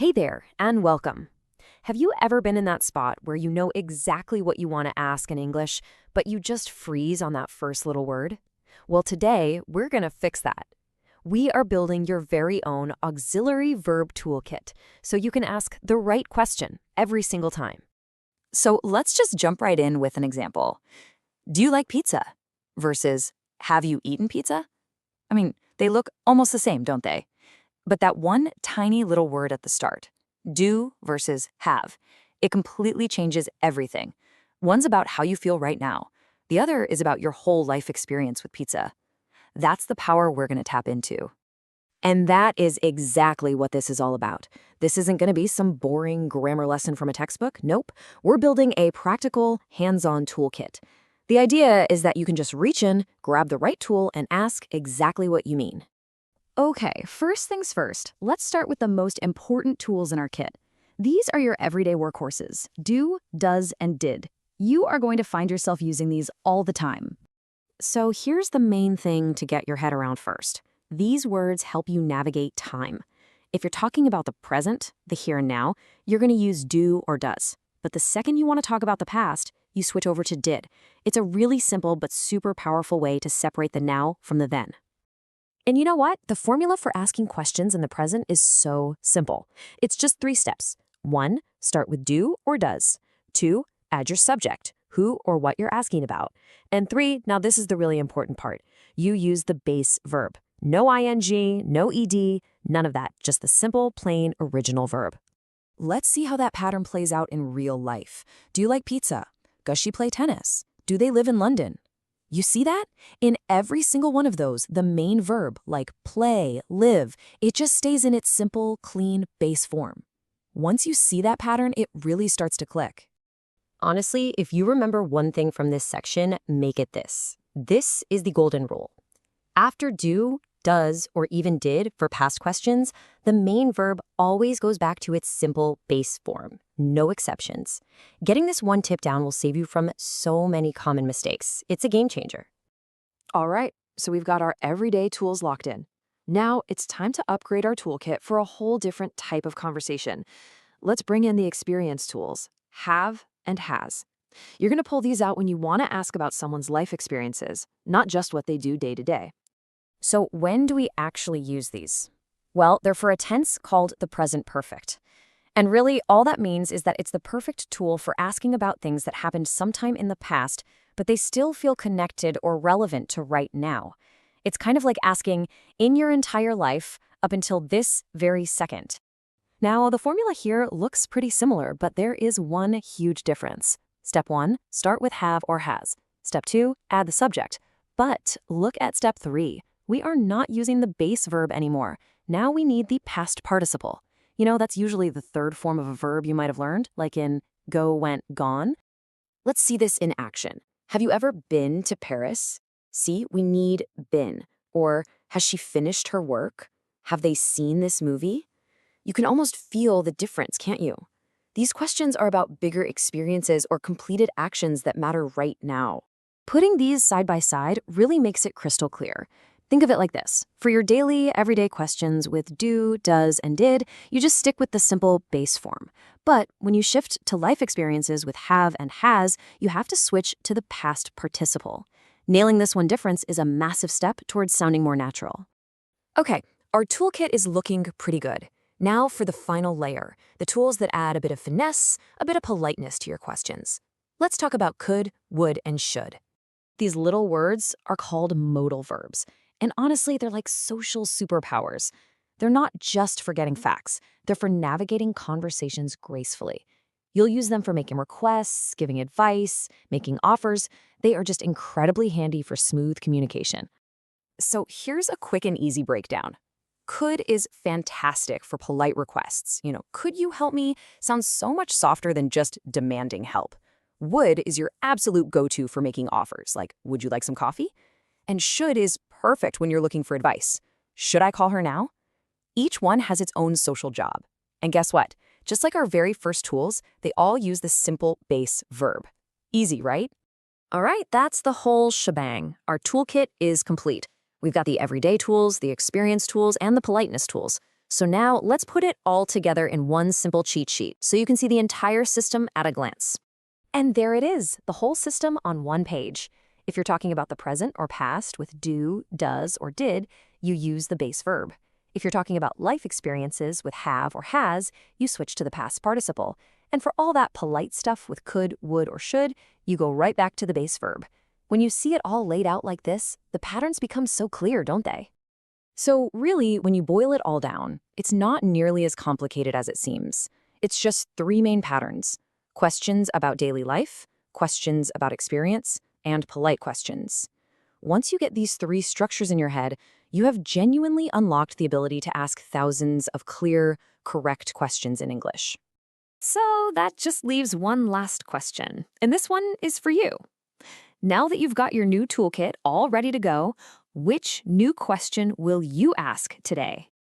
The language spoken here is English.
Hey there, and welcome. Have you ever been in that spot where you know exactly what you want to ask in English, but you just freeze on that first little word? Well, today, we're going to fix that. We are building your very own auxiliary verb toolkit so you can ask the right question every single time. So let's just jump right in with an example. Do you like pizza? Versus, have you eaten pizza? I mean, they look almost the same, don't they? But that one tiny little word at the start, do versus have, it completely changes everything. One's about how you feel right now. The other is about your whole life experience with pizza. That's the power we're going to tap into. And that is exactly what this is all about. This isn't going to be some boring grammar lesson from a textbook. Nope. We're building a practical, hands-on toolkit. The idea is that you can just reach in, grab the right tool, and ask exactly what you mean. Okay, first things first, let's start with the most important tools in our kit. These are your everyday workhorses: do, does, and did. You are going to find yourself using these all the time. So here's the main thing to get your head around first. These words help you navigate time. If you're talking about the present, the here and now, you're going to use do or does. But the second you want to talk about the past, you switch over to did. It's a really simple but super powerful way to separate the now from the then. And you know what? The formula for asking questions in the present is so simple. It's just 3 steps. 1, start with do or does. 2, add your subject, who or what you're asking about. And 3, now this is the really important part. You use the base verb. No ing, no ed, none of that. Just the simple, plain, original verb. Let's see how that pattern plays out in real life. Do you like pizza? Does she play tennis? Do they live in London? You see that? In every single one of those, the main verb, like play, live, it just stays in its simple, clean, base form. Once you see that pattern, it really starts to click. Honestly, if you remember one thing from this section, make it this. This is the golden rule. After do, does, or even did for past questions, the main verb always goes back to its simple base form. No exceptions. Getting this one tip down will save you from so many common mistakes. It's a game changer. All right, so we've got our everyday tools locked in. Now it's time to upgrade our toolkit for a whole different type of conversation. Let's bring in the experience tools, have and has. You're going to pull these out when you want to ask about someone's life experiences, not just what they do day to day. So when do we actually use these? Well, they're for a tense called the present perfect. And really, all that means is that it's the perfect tool for asking about things that happened sometime in the past, but they still feel connected or relevant to right now. It's kind of like asking, in your entire life, up until this very second. Now, the formula here looks pretty similar, but there is one huge difference. Step 1, start with have or has. Step 2, add the subject. But look at step 3. We are not using the base verb anymore. Now we need the past participle. You know, that's usually the third form of a verb you might have learned, like in go, went, gone. Let's see this in action. Have you ever been to Paris? See, we need been. Or has she finished her work? Have they seen this movie? You can almost feel the difference, can't you? These questions are about bigger experiences or completed actions that matter right now. Putting these side by side really makes it crystal clear. Think of it like this. For your daily, everyday questions with do, does, and did, you just stick with the simple base form. But when you shift to life experiences with have and has, you have to switch to the past participle. Nailing this one difference is a massive step towards sounding more natural. Okay, our toolkit is looking pretty good. Now for the final layer, the tools that add a bit of finesse, a bit of politeness to your questions. Let's talk about could, would, and should. These little words are called modal verbs. And honestly, they're like social superpowers. They're not just for getting facts. They're for navigating conversations gracefully. You'll use them for making requests, giving advice, making offers. They are just incredibly handy for smooth communication. So here's a quick and easy breakdown. Could is fantastic for polite requests. Could you help me? Sounds so much softer than just demanding help. Would is your absolute go-to for making offers, like, would you like some coffee? And should is perfect when you're looking for advice. Should I call her now? Each one has its own social job. And guess what? Just like our very first tools, they all use the simple base verb. Easy, right? All right, that's the whole shebang. Our toolkit is complete. We've got the everyday tools, the experience tools, and the politeness tools. So now let's put it all together in one simple cheat sheet so you can see the entire system at a glance. And there it is, the whole system on one page. If you're talking about the present or past with do, does, or did, you use the base verb. If you're talking about life experiences with have or has, you switch to the past participle. And for all that polite stuff with could, would, or should, you go right back to the base verb. When you see it all laid out like this, the patterns become so clear, don't they? So really, when you boil it all down, it's not nearly as complicated as it seems. It's just three main patterns: questions about daily life, questions about experience, and polite questions. Once you get these three structures in your head, you have genuinely unlocked the ability to ask thousands of clear, correct questions in English. So that just leaves one last question, and this one is for you. Now that you've got your new toolkit all ready to go, which new question will you ask today?